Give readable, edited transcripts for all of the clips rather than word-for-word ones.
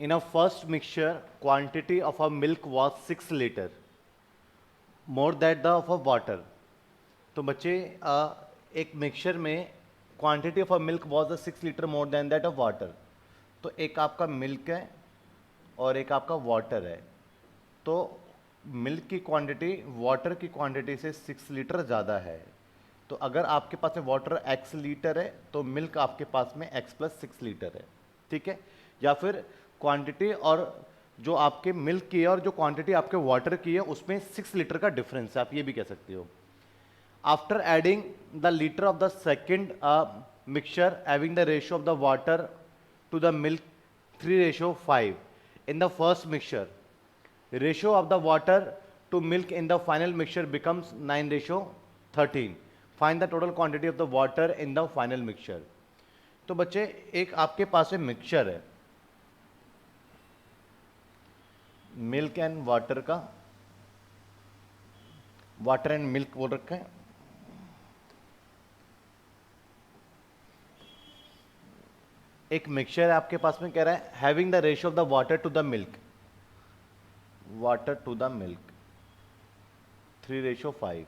In a first mixture, quantity of a milk was 6 liter, more than the of a water. तो बच्चे एक mixture में quantity of a milk was a 6 litre more than that of water. तो एक आपका milk है और एक आपका वाटर है. तो मिल्क की क्वांटिटी वाटर की क्वांटिटी से 6 लीटर ज़्यादा है. तो अगर आपके पास में वाटर x लीटर है तो मिल्क आपके पास में x प्लस 6 लीटर है. ठीक है. या फिर क्वांटिटी और जो आपके मिल्क की है और जो क्वांटिटी आपके वाटर की है उसमें 6 लीटर का डिफरेंस है, आप ये भी कह सकते हो. After adding the litre of the second mixture having the ratio of the water to the milk 3:5 in the first mixture, ratio of the water to milk in the final mixture becomes 9:13. Find the total quantity of the water in the final mixture. तो बच्चे एक आपके पास में mixture है milk and water का, water and milk बोल रखा है. एक मिक्सचर है आपके पास में, कह रहा है having the ratio of the water to the milk, water to the milk 3:5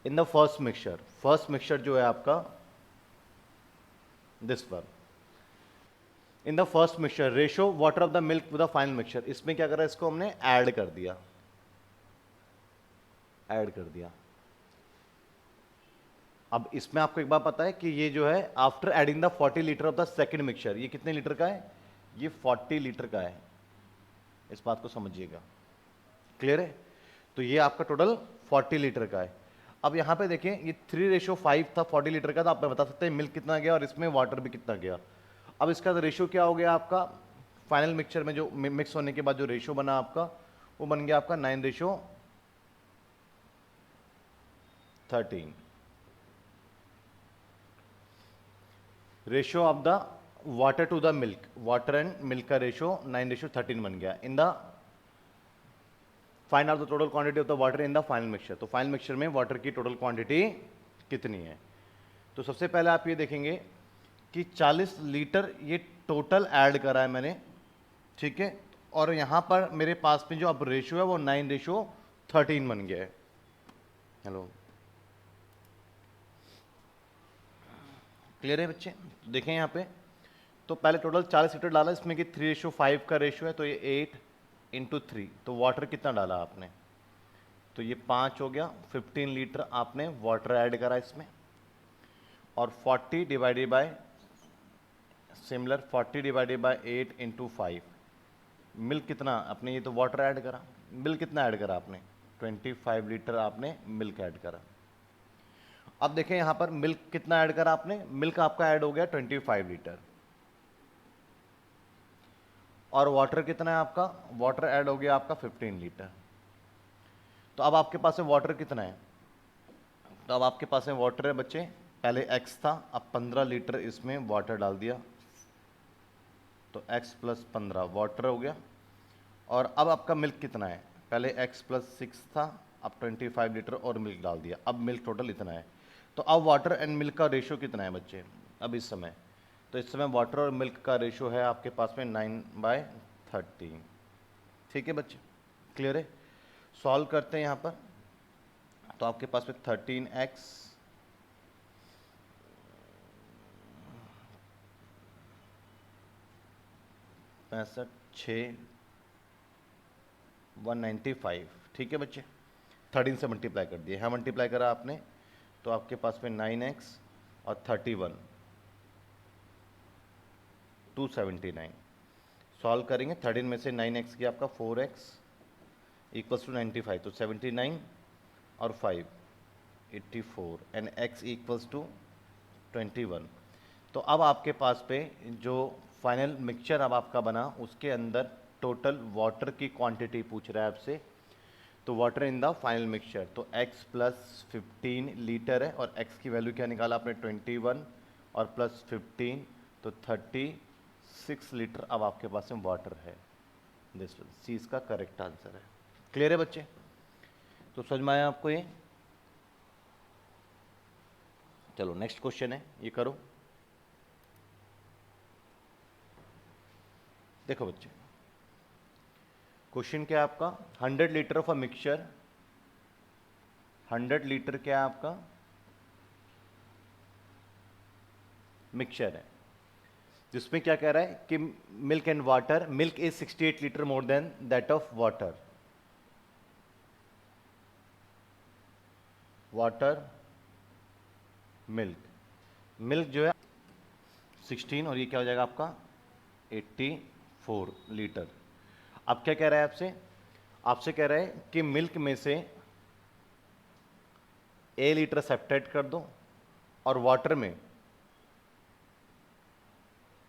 in the first mixture. First mixture जो है आपका this one. In the first mixture ratio water of the milk with the final mixture. इसमें क्या करा, इसको हमने add कर दिया, ऐड कर दिया. अब इसमें आपको एक बात पता है कि ये जो है after adding the 40 litre of the second mixture, ये कितने लीटर का है, ये 40 लीटर का है. इस बात को समझिएगा. क्लियर है. तो ये आपका टोटल 40 लीटर का है. अब यहां पे देखें ये 3:5 था 40 लीटर का, तो आप बता सकते हैं मिल्क कितना गया और इसमें वाटर भी कितना गया. अब इसका रेशियो क्या हो गया आपका, फाइनल मिक्सचर में जो मिक्स होने के बाद जो रेशियो बना आपका वो बन गया आपका 9:13. Ratio of the water to the milk, water and milk का रेशियो 9:13 बन गया. In the find out the total quantity of the water in the final mixture. तो फाइनल मिक्सचर में वाटर की टोटल क्वांटिटी कितनी है. तो सबसे पहले आप ये देखेंगे कि 40 लीटर ये टोटल ऐड करा है मैंने. ठीक है. और यहां पर मेरे पास में जो अब रेशियो है वो 9:13 बन गया है. हेलो, क्लियर है बच्चे. देखें यहाँ पे तो पहले टोटल 40 लीटर डाला, इसमें कि 3:5 का रेशियो है, तो ये 8 × 3. तो वाटर कितना डाला आपने, तो ये 5 हो गया. 15 लीटर आपने वाटर ऐड करा इसमें. और 40 divided by similar 40 divided by 8 × 5. Milk कितना आपने, ये तो वाटर ऐड करा, मिल्क कितना ऐड करा आपने, 25 लीटर आपने मिल्क ऐड करा. अब देखें यहां पर मिल्क कितना ऐड करा आपने, मिल्क आपका ऐड हो गया 25 लीटर. और वाटर कितना है आपका, वाटर ऐड हो गया आपका 15 लीटर. तो अब आपके पास में वाटर कितना है, तो अब आपके पास में वाटर है बच्चे, पहले x था, अब 15 लीटर इसमें वाटर डाल दिया, तो x प्लस 15 वाटर हो गया. और अब आपका मिल्क कितना है, पहले x प्लस 6 था, अब 25 लीटर और मिल्क डाल दिया, अब मिल्क टोटल इतना है. तो अब वाटर एंड मिल्क का रेशियो कितना है बच्चे अब इस समय, तो इस समय वाटर और मिल्क का रेशियो है आपके पास में 9/13. ठीक है बच्चे, क्लियर है. सॉल्व करते हैं यहाँ पर, तो आपके पास में 13x पैंसठ 6 195. ठीक है बच्चे, 13 से मल्टीप्लाई कर दिए, हाँ मल्टीप्लाई करा आपने, तो आपके पास में 9x और 31 279. सॉल्व करेंगे, 13 में से 9x की आपका 4x इक्वल्स टू 95, तो 79 और 5 84 एंड x इक्वल्स टू 21. तो अब आपके पास पे जो फाइनल मिक्सचर अब आपका बना उसके अंदर टोटल वाटर की क्वांटिटी पूछ रहा है आपसे. तो water in the final mixture, तो x प्लस 15 लीटर है और x की वैल्यू क्या निकाला आपने 21 और प्लस 15, तो 36 लीटर अब आपके पास में वाटर है. दिस सी इसका करेक्ट आंसर है. क्लियर है बच्चे, तो समझ में आया आपको ये. चलो नेक्स्ट क्वेश्चन है, ये करो. देखो बच्चे, क्वेश्चन क्या है आपका, 100 litre of a mixture, 100 litre क्या है आपका मिक्सचर है, जिसमें क्या कह रहा है कि milk and water, milk is 68 litre more than that of water, water milk, milk जो है 16 और ये क्या हो जाएगा आपका 84 लीटर। अब क्या कह रहा है आपसे, आपसे कह रहा है कि मिल्क में से ए लीटर सब्ट्रैक्ट कर दो और वाटर में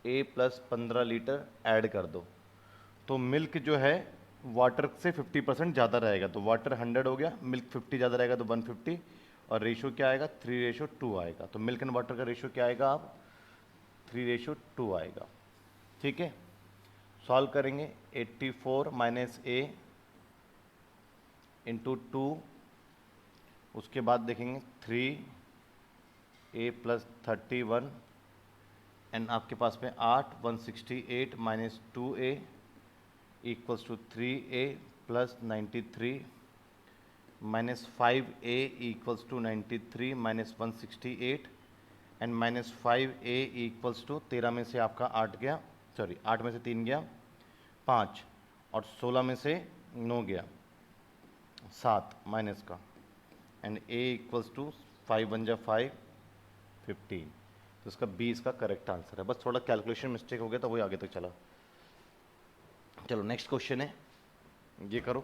ए प्लस 15 लीटर ऐड कर दो, तो मिल्क जो है वाटर से 50% ज़्यादा रहेगा, तो वाटर 100 हो गया, मिल्क 50 ज़्यादा रहेगा तो 150, और रेशो क्या आएगा 3:2 आएगा, तो मिल्क एंड वाटर का रेशो क्या आएगा आप 3:2 आएगा। ठीक है, सॉल्व करेंगे 84 माइनस ए इंटू 2, उसके बाद देखेंगे 3 ए प्लस 31 एंड आपके पास में 8 168 minus 2a equals to 3a plus 93 minus 5a equals to 93 minus 168 and minus 5a equals to 13 में से आपका 8 गया, सॉरी 8 में से 3 गया 5 और 16 में से 9 गया 7 माइनस का, एंड a इक्वल्स टू 5 1 जा 5 15, तो इसका 20 का करेक्ट आंसर है। बस थोड़ा कैलकुलेशन मिस्टेक हो गया तो वही आगे तक चला। चलो नेक्स्ट क्वेश्चन है, ये करो।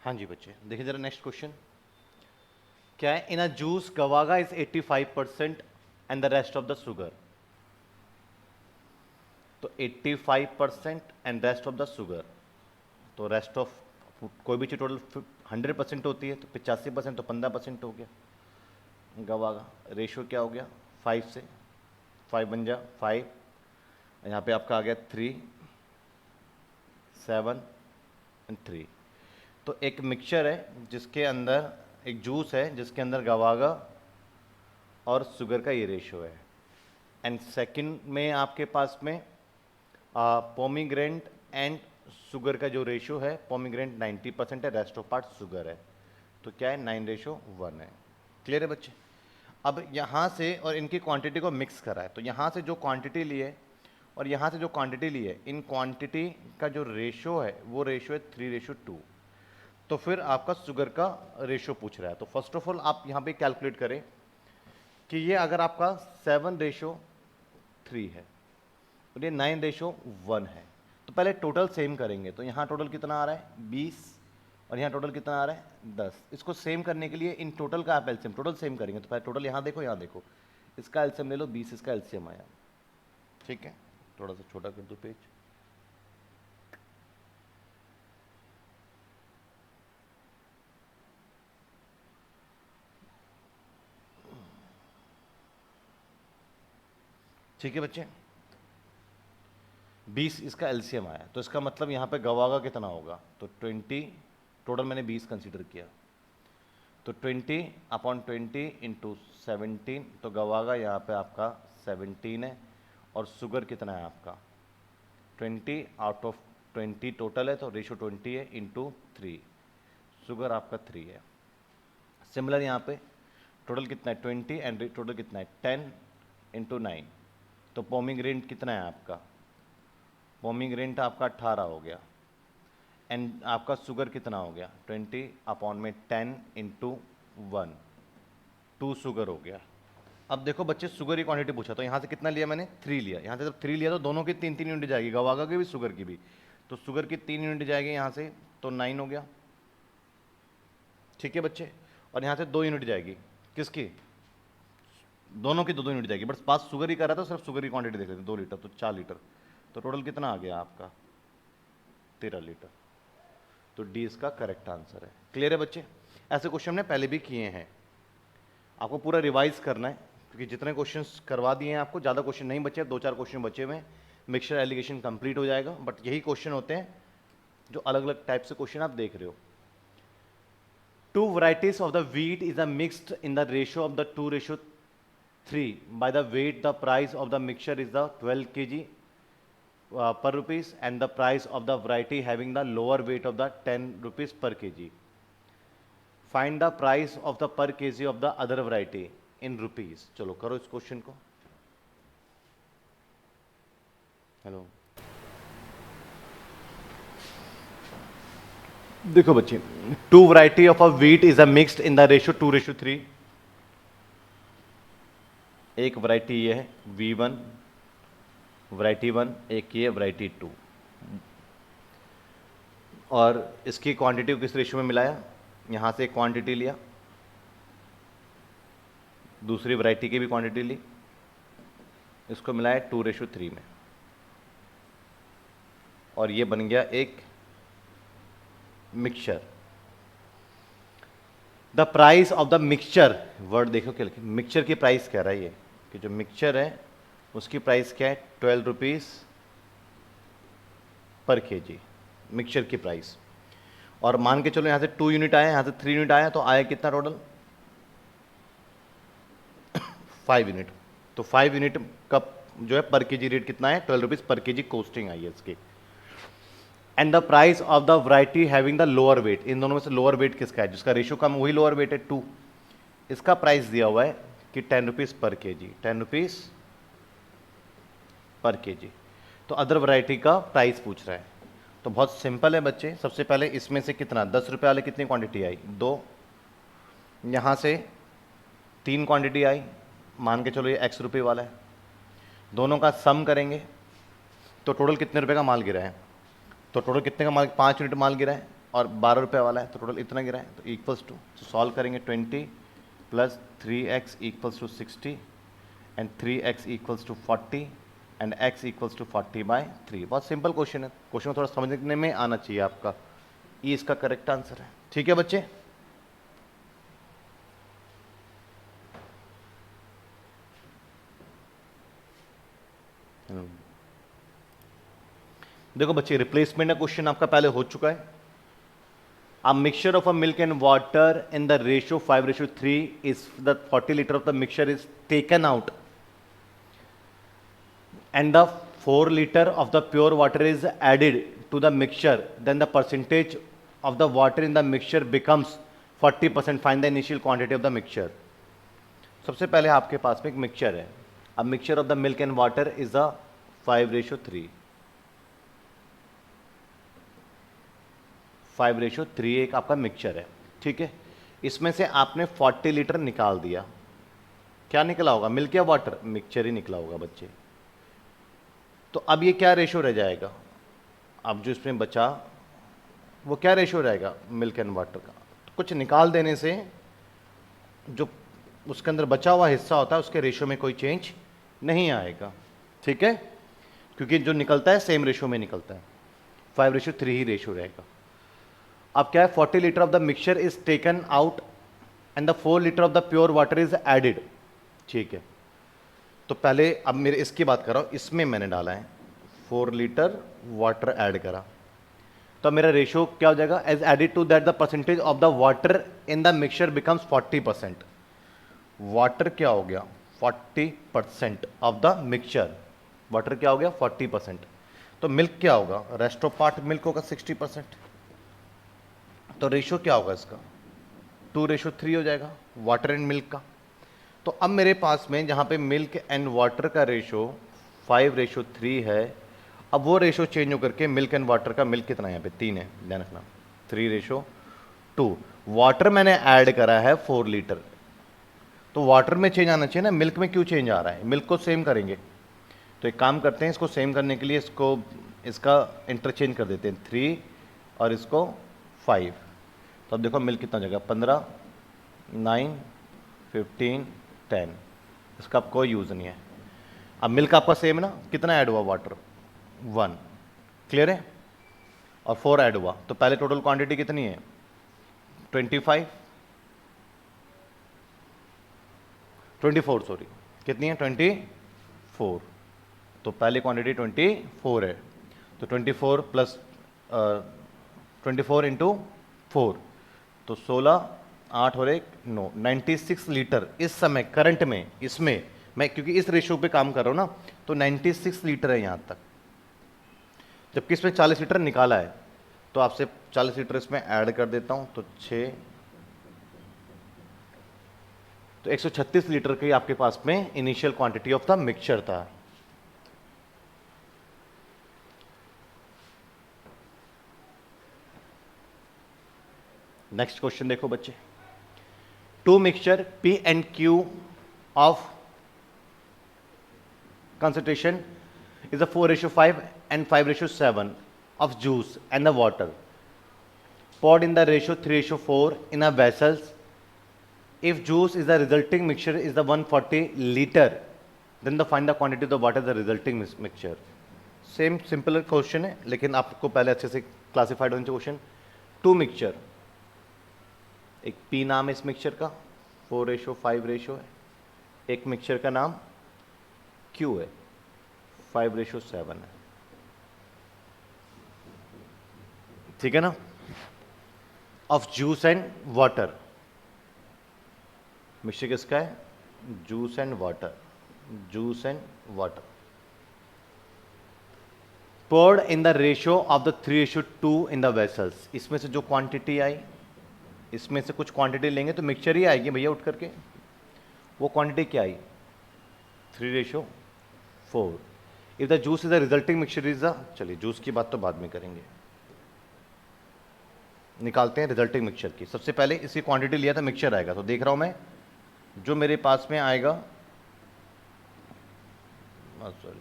हाँ जी बच्चे देखिए जरा नेक्स्ट क्वेश्चन क्या है, इन अ जूस गवागा is 85% and the rest of the sugar, तो 85% and rest of the sugar, तो रेस्ट ऑफ कोई भी चीज टोटल 100% होती है तो 85% तो 15% हो गया। गवागा रेशो क्या हो गया 5 से 5 बन जा 5, यहाँ पे आपका आ गया 3 7 एंड 3, तो एक मिक्सचर है जिसके अंदर एक जूस है जिसके अंदर गवागा और शुगर का ये रेशो है, एंड सेकंड में आपके पास में पोमीग्रेनेट एंड शुगर का जो रेशो है, पोमीग्रेनेट 90% है, रेस्ट ऑफ पार्ट शुगर है, तो क्या है 9:1 है। क्लियर है बच्चे। अब यहाँ से और इनकी क्वांटिटी को मिक्स करा है, तो यहाँ से जो क्वांटिटी ली है और यहाँ से जो क्वांटिटी ली है, इन क्वांटिटी का जो रेशो है वो रेशो है 3:2, तो फिर आपका शुगर का रेशो पूछ रहा है। तो फर्स्ट ऑफ ऑल आप यहाँ पे कैलकुलेट करें कि ये अगर आपका 7:3 है और ये 9:1 है, तो पहले टोटल सेम करेंगे, तो यहाँ टोटल कितना आ रहा है 20 और यहाँ टोटल कितना आ रहा है 10। इसको सेम करने के लिए इन टोटल का आप एलसीएम टोटल सेम करेंगे, तो पहले टोटल यहाँ देखो यहाँ देखो, इसका एलसीएम ले लो 20, इसका एलसीएम आया। ठीक है, थोड़ा सा छोटा कर दो पेज। ठीक है बच्चे, 20 इसका एलसीएम आया, तो इसका मतलब यहाँ पे गवागा कितना होगा, तो 20, टोटल मैंने 20 कंसीडर किया, तो 20/20 इंटू 17, तो गवागा यहाँ पे आपका 17 है, और शुगर कितना है आपका 20 आउट ऑफ 20 टोटल है, तो रेशो 20 है इंटू 3, शुगर आपका 3 है। सिमिलर यहाँ पे टोटल कितना है 20 एंड टोटल कितना है 10 इंटू 9, तो पोमीग्रेनेट कितना है आपका, पोमीग्रेनेट आपका 18 हो गया, एंड आपका शुगर कितना हो गया 20/10 इंटू 1, 2 शुगर हो गया। अब देखो बच्चे शुगर की क्वांटिटी पूछा, तो यहाँ से कितना लिया मैंने 3 लिया, यहाँ से जब 3 लिया तो दोनों की 3 यूनिट जाएगी, गवागा की भी शुगर की भी, तो शुगर की 3 यूनिट जाएगी यहाँ से, तो 9 हो गया। ठीक है बच्चे, और यहाँ से 2 यूनिट जाएगी, किसकी, दोनों की 2 यूनिट जाएगी, बट बात शुगर ही कर रहा था, सिर्फ शुगर की क्वांटिटी देख लेते हैं, 2 लीटर तो 4 लीटर, तो टोटल कितना आ गया आपका 13 लीटर, तो डी इसका करेक्ट आंसर है। क्लियर है बच्चे, ऐसे क्वेश्चन हमने पहले भी किए हैं, आपको पूरा रिवाइज करना है क्योंकि जितने क्वेश्चंस करवा दिए हैं आपको, ज़्यादा क्वेश्चन नहीं बचे, 2-4 क्वेश्चन बचे हुए हैं, मिक्सचर एलिगेशन कंप्लीट हो जाएगा, बट यही क्वेश्चन होते हैं जो अलग अलग टाइप से क्वेश्चन आप देख रहे हो। 2 varieties of the wheat is a mixed in the ratio of the 2:3 by the weight, the price of the mixture is the 12 kg per rupees and the price of the variety having the lower weight of the 10 rupees per kg. Find the price of the per kg of the other variety in rupees. चलो करो इस question को. Hello, देखो बच्चे, two variety of a wheat is a mixed in the ratio 2:3. एक variety ये है V1 variety 1, एक ये वैरायटी 2, और इसकी क्वांटिटी को किस रेशियो में मिलाया? यहाँ से एक क्वांटिटी लिया, दूसरी वैरायटी की भी क्वांटिटी ली, इसको मिलाया 2:3 में, और ये बन गया एक mixture. The price of the mixture, word देखो क्या लिखे, मिक्सचर की प्राइस कह रहा है ये कि जो मिक्सचर है उसकी प्राइस क्या है? 12 रुपीज़ पर kg, मिक्सचर की प्राइस. और मान के चलो यहाँ से 2 यूनिट आया, यहाँ से 3 यूनिट आया, तो आया कितना टोटल? 5 यूनिट. तो 5 यूनिट का जो है पर kg रेट कितना है? 12 रुपीज़ पर kg कॉस्टिंग आई है इसकी. And the price of the variety having the lower weight, इन दोनों में से लोअर वेट किसका है? जिसका रेशियो कम वही लोअर वेट है 2. इसका प्राइस दिया हुआ है कि 10 रुपीज़ पर kg, 10 रुपीज़ पर kg. तो अदर वैरायटी का प्राइस पूछ रहा है. तो बहुत सिंपल है बच्चे. सबसे पहले इसमें से कितना, 10 रुपये वाले कितनी क्वांटिटी आई? 2. यहाँ से 3 क्वांटिटी आई, मान के चलो ये x रुपये वाला है. दोनों का सम करेंगे तो टोटल कितने रुपए का माल गिरा है? तो टोटल कितने का माल? 5 यूनिट माल गिरा है, और 12 रुपये वाला है, तो टोटल इतना गिरा है. तो इक्वल्स टू, सॉल्व करेंगे 20 + 3x = 60 and 3x = 40 and x = 40/3. बहुत सिंपल क्वेश्चन है. क्वेश्चन को थोड़ा समझने में आना चाहिए आपका. ये इसका करेक्ट आंसर है. ठीक है बच्चे? देखो बच्चे, रिप्लेसमेंट का क्वेश्चन आपका पहले हो चुका है. A mixture of a milk and water in the ratio 5:3 is the 40 liter of the mixture is taken out and the 4 liter of the pure water is added to the mixture, then the percentage of the water in the mixture becomes 40%. Find the initial quantity of the mixture. सबसे पहले आपके पास में एक mixture है. A mixture of the milk and water is a 5:3. 5:3 एक आपका mixture है. ठीक है, इसमें से आपने 40 लीटर निकाल दिया. क्या निकला होगा? मिल्क या वाटर? मिक्सचर ही निकला होगा बच्चे. तो अब ये क्या रेशो रह जाएगा? अब जो इसमें बचा वो क्या रेशो रहेगा? मिल्क एंड वाटर का. तो कुछ निकाल देने से जो उसके अंदर बचा हुआ हिस्सा होता है उसके रेशो में कोई चेंज नहीं आएगा. ठीक है, क्योंकि जो निकलता है सेम रेशो में निकलता है. 5:3 ही रेशो रहेगा. अब क्या है? 40 litre of the mixture is taken out and the 4 litre of the pure water is added. ठीक है, तो पहले अब मेरे इसकी बात कर रहा हूँ. इसमें मैंने डाला है 4 लीटर वाटर ऐड करा, तो मेरा रेशियो क्या हो जाएगा? As added to that the percentage of the water in the mixture becomes 40%. Water क्या हो गया? 40% ऑफ द मिक्सचर. वाटर क्या हो गया? 40%. तो मिल्क क्या होगा? रेस्ट ऑफ पार्ट मिल्क होगा 60%. तो रेशियो क्या होगा इसका? 2:3 हो जाएगा वाटर एंड मिल्क का. तो अब मेरे पास में जहाँ पे मिल्क एंड वाटर का रेशियो 5:3 है, अब वो रेशियो चेंज होकर के मिल्क एंड वाटर का, मिल्क कितना है यहाँ पे? 3 है, ध्यान रखना, 3:2. वाटर मैंने ऐड करा है 4 लीटर, तो वाटर में चेंज आना चाहिए ना, मिल्क में क्यों चेंज आ रहा है? मिल्क को सेम करेंगे. तो एक काम करते हैं, इसको सेम करने के लिए इसका इंटरचेंज कर देते हैं, 3 और इसको 5. तो अब देखो मिल्क कितना हो जाएगा? 15, 9, 15, 10. इसका अब कोई यूज़ नहीं है. अब मिल्क आपका सेम है ना, कितना ऐड हुआ? वाटर 1. क्लियर है? और 4 ऐड हुआ, तो पहले टोटल क्वांटिटी कितनी है? 24 सॉरी, कितनी है? 24. तो पहले क्वांटिटी 24 है, तो 24 प्लस 24 इंटू 4, तो 16, 8 और 1 9, 96 लीटर इस समय करंट में. इसमें मैं क्योंकि इस रेशियो पे काम कर रहा हूँ ना, तो 96 लीटर है यहाँ तक. जबकि इसमें 40 लीटर निकाला है, तो आपसे 40 लीटर इसमें ऐड कर देता हूं, तो 6, तो 136 लीटर की आपके पास में initial quantity of the mixture था। नेक्स्ट क्वेश्चन देखो बच्चे, two mixture P and Q of concentration is a 4:5 and 5:7 of juice and the water poured in the ratio 3:4 in a vessels. If juice is the resulting mixture is the 140 liter, then the find the quantity of the water the resulting mixture. Same simple question है, लेकिन आपको पहले अच्छे से classified होना चाहिए question. To mixture, एक P नाम है इस मिक्सचर का, 4:5 रेशो है। एक मिक्सचर का नाम क्यू है, 5:7 है। ठीक है ना। Of juice and water, mixture किसका है? Juice and water, juice and water. poured in the ratio of the 3:2 in the vessels। इसमें से जो क्वांटिटी आई, इसमें से कुछ क्वांटिटी लेंगे तो मिक्सचर ही आएगी भैया उठ करके। वो क्वांटिटी क्या आई? 3:4। If the juice is the resulting mixture is the, चलिए जूस की बात तो बाद में करेंगे, निकालते हैं रिजल्टिंग मिक्सचर की। सबसे पहले इसकी क्वांटिटी लिया था, मिक्सचर आएगा, तो देख रहा हूं मैं जो मेरे पास में आएगा, सॉरी,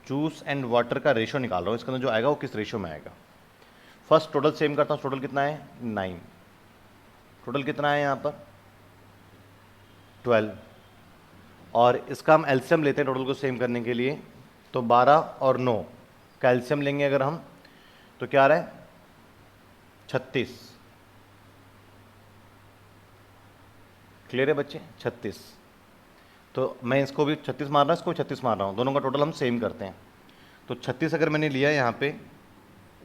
जूस एंड वाटर का रेशो निकाल रहा हूं, इसके अंदर जो आएगा वो किस रेशो में आएगा। फर्स्ट टोटल सेम करता हूं, टोटल कितना है? 9। टोटल कितना है यहां पर? 12। और इसका हम एलसीएम लेते हैं टोटल को सेम करने के लिए, तो 12 और 9 का एलसीएम लेंगे अगर हम, तो क्या आ रहा है? 36। क्लियर है बच्चे? 36। तो मैं इसको भी 36 मार रहा हूँ, इसको 36 मार रहा हूँ, दोनों का टोटल हम सेम करते हैं। तो 36 अगर मैंने लिया यहाँ पे,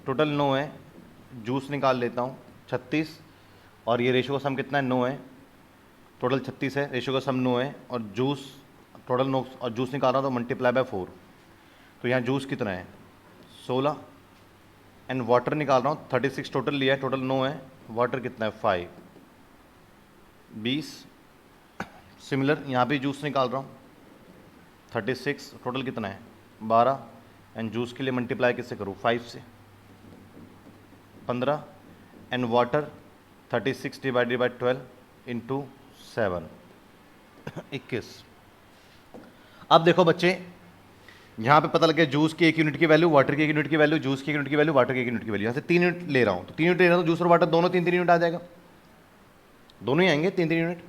टोटल 9 है, जूस निकाल लेता हूँ 36, और ये रेशो का सम कितना है? 9 है। टोटल 36 है, रेशो का सम 9 है, और जूस टोटल 9, और जूस निकाल रहा हूँ तो मल्टीप्लाई बाय 4। तो यहाँ जूस कितना है? 16। एंड वाटर निकाल रहा हूँ, 36 टोटल लिया है, टोटल 9 है, वाटर कितना है? 5, 20। सिमिलर यहाँ भी जूस निकाल रहा हूँ, 36 टोटल कितना है? 12। एंड जूस के लिए मल्टीप्लाई किससे करूँ? 5 से, 15। And water 36 divided by 12 into 7, 21। अब देखो बच्चे, यहाँ पे पता लग गया जूस की 1 यूनिट की वैल्यू, वाटर की 1 यूनिट की वैल्यू, जूस की 1 यूनिट की वैल्यू, वाटर की 1 यूनिट की वैल्यू। यहाँ से 3 यूनिट ले रहा हूँ, तो 3 यूनिट ले रहा हूँ, जूस और वाटर दोनों 3-3 यूनिट आ जाएगा, दोनों ही आएंगे 3-3 यूनिट।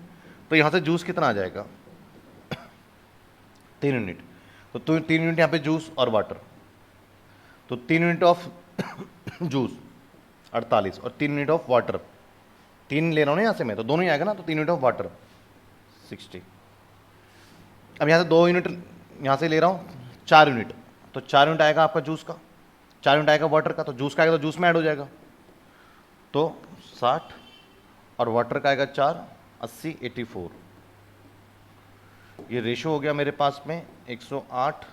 तो यहाँ से जूस कितना आ जाएगा? 3 यूनिट। तो 3 यूनिट यहाँ पे जूस और वाटर, तो 3 यूनिट ऑफ जूस 48, और 3 यूनिट ऑफ वाटर, 3 ले रहा हूँ ना यहाँ से मैं, तो दोनों ही आएगा ना, तो 3 यूनिट ऑफ वाटर 60। अब यहाँ से 2 यूनिट यहाँ से ले रहा हूँ, 4 यूनिट, तो 4 यूनिट आएगा आपका जूस का, 4 यूनिट आएगा वाटर का, तो जूस का आएगा तो जूस में ऐड हो जाएगा, तो 60, और वाटर का आएगा 4, 80, 84। ये रेशो हो गया मेरे पास में 108,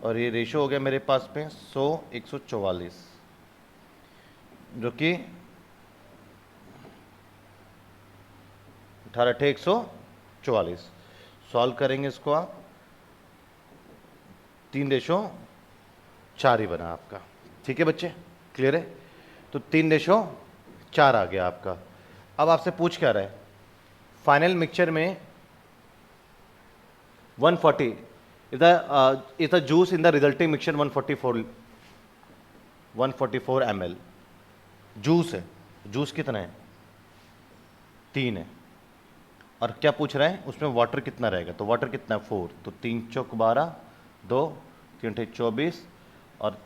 और ये रेशो हो गया मेरे पास में 100, 144, जो कि 18 144। सॉल्व करेंगे इसको आप, 3:4 ही बना आपका। ठीक है बच्चे, क्लियर है? तो 3:4 आ गया आपका। अब आपसे पूछ क्या रहा है? फाइनल मिक्सचर में 140 is the juice in the resulting mixture 144 ml juice है। जूस कितना है? 3 है। और क्या पूछ रहा है? उसमें वाटर कितना रहेगा, तो वाटर कितना है? 4। तो 3 चौक 12, 2 3 24, और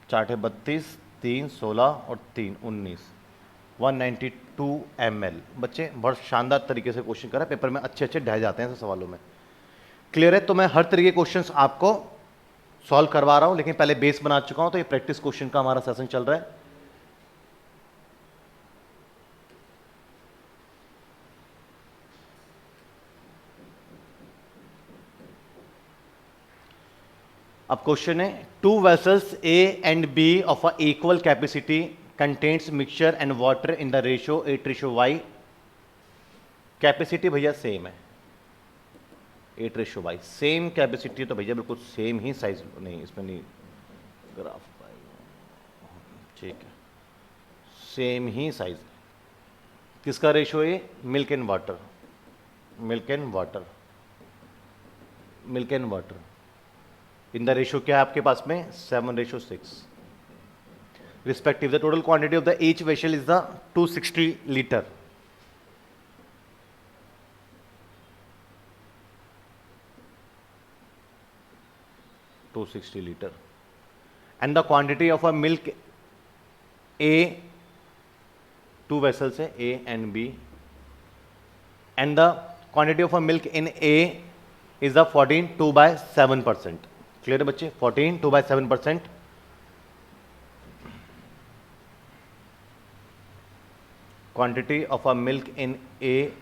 4 32, 3 16, और 3 19, 192 ml। बच्चे बहुत शानदार तरीके से क्वेश्चन करा, पेपर में अच्छे अच्छे ढह जाते हैं ऐसे सवालों में। क्लियर है? तो मैं हर तरीके के क्वेश्चंस आपको सॉल्व करवा रहा हूं, लेकिन पहले बेस बना चुका हूं, तो ये प्रैक्टिस क्वेश्चन का हमारा सेशन चल रहा है। अब क्वेश्चन है, two vessels A and B of a equal capacity contains mixture and water in the ratio 8:y। Capacity भैया सेम है 8:y, सेम कैपेसिटी तो भैया बिल्कुल सेम ही साइज, नहीं इसमें नहीं ग्राफ, ठीक है सेम ही साइज। किसका रेशियो है? Milk and water, milk and water, milk and water in the ratio क्या है आपके पास में 7:6 respective. The total quantity of the each vessel is the 260 litre. Litre and the quantity of a milk A, two vessels है A and B, and the quantity of a milk in A is the 14 2/7%। Clear है बच्चे? 14 2/7%। Quantity of a milk in A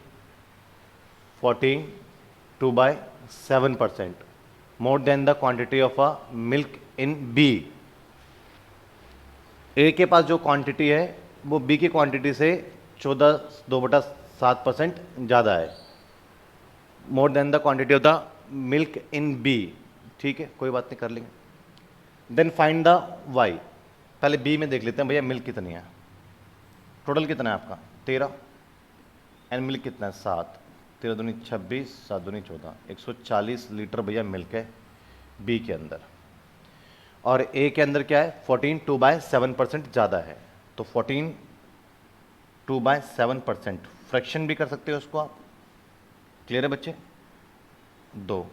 14 2/7%, more than the quantity of a milk in B। A के पास जो quantity है वो B की quantity से 14.2/7% ज़्यादा है, more than the quantity of the milk in B। ठीक है, कोई बात नहीं, कर लेंगे। Then find the Y। पहले B में देख लेते हैं भैया मिल्क कितनी है, टोटल कितना है आपका 13 एंड मिल्क कितना है 7, 13 दूनी 26, 7 दूनी 14, 140 लीटर भैया मिल्क है बी के अंदर, और ए के अंदर क्या है 14 2/7% ज़्यादा है, तो 14 2/7%, फ्रैक्शन भी कर सकते हो उसको आप। क्लियर है बच्चे? 2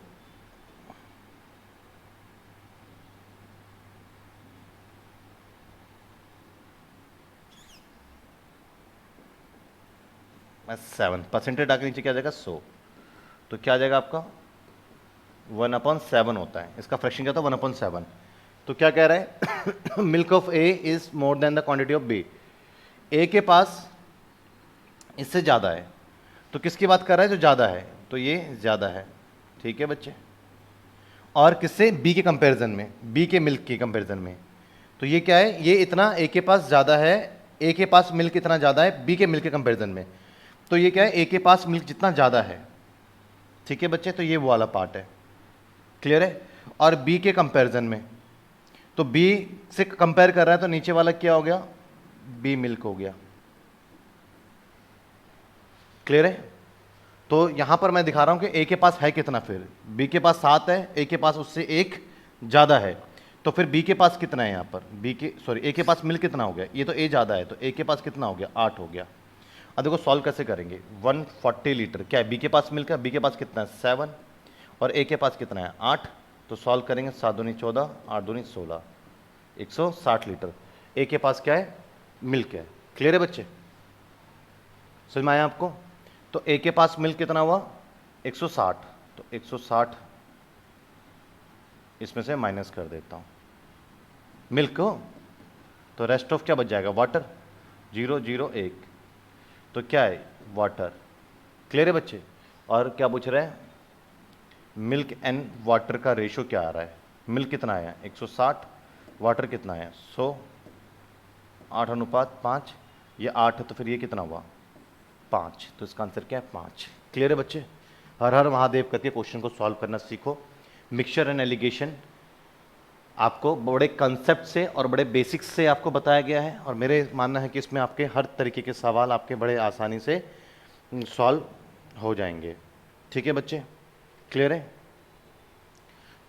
7 परसेंटेज डाल के नीचे क्या आ जाएगा 100, तो क्या आ जाएगा आपका 1/7 होता है, इसका फ्रैक्शन क्या होता है 1/7। तो क्या कह रहा है milk of A is more than the quantity of B. A के पास इससे ज़्यादा है, तो किसकी बात कर रहा है जो ज़्यादा है, तो ये ज़्यादा है। ठीक है बच्चे, और किससे? बी के कंपैरिजन में, बी के मिल्क के कंपैरिजन में। तो ये क्या है, ये इतना ए के पास ज़्यादा है, ए के पास मिल्क इतना ज़्यादा है बी के मिल्क के कंपैरिजन में, तो ये क्या है ए के पास मिल्क जितना ज़्यादा है। ठीक है बच्चे, तो ये वो वाला पार्ट है। क्लियर है? और बी के कंपैरिजन में, तो बी से कंपेयर कर रहा है तो नीचे वाला क्या हो गया, बी मिल्क हो गया। क्लियर है? तो यहां पर मैं दिखा रहा हूं कि ए के पास है कितना, फिर बी के पास 7 है, ए के पास उससे 1 ज़्यादा है, तो फिर बी के पास कितना है यहाँ पर, बी के सॉरी ए के पास मिल्क कितना हो गया, ये तो ए ज़्यादा है, तो ए के पास कितना हो गया 8 हो गया। अब देखो सॉल्व कैसे करेंगे, 140 लीटर क्या है, बी के पास मिल्क है, बी के पास कितना है 7 और ए के पास कितना है 8, तो सॉल्व करेंगे 7 दूनी 14, 8 दूनी 16, 160 लीटर ए के पास क्या है मिल्क है। क्लियर है बच्चे? समझ में आया आपको? तो ए के पास मिल्क कितना हुआ 160, तो 160 इसमें से माइनस कर देता हूँ मिल्क को, तो रेस्ट ऑफ क्या बच जाएगा वाटर, 0 0 1, तो क्या है वाटर। क्लियर है बच्चे? और क्या पूछ रहे हैं, मिल्क एंड वाटर का रेशियो क्या आ रहा है, मिल्क कितना आया 160, वाटर कितना है 100, 8:5, ये 8 है तो फिर ये कितना हुआ 5, तो इसका आंसर क्या है 5। क्लियर है बच्चे? हर हर महादेव करके क्वेश्चन को सॉल्व करना सीखो। मिक्सचर एंड एलिगेशन आपको बड़े कंसेप्ट से और बड़े बेसिक्स से आपको बताया गया है, और मेरे मानना है कि इसमें आपके हर तरीके के सवाल आपके बड़े आसानी से सॉल्व हो जाएंगे। ठीक है बच्चे? क्लियर है?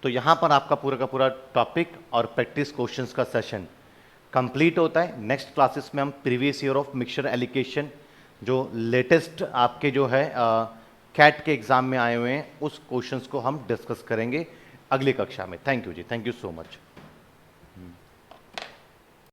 तो यहाँ पर आपका पूरा का पूरा टॉपिक और प्रैक्टिस क्वेश्चंस का सेशन कंप्लीट होता है। नेक्स्ट क्लासेस में हम previous year of mixture allegation जो लेटेस्ट आपके जो है कैट के एग्ज़ाम में आए हुए हैं उस क्वेश्चंस को हम डिस्कस करेंगे अगली कक्षा में। Thank you ji, thank you so much.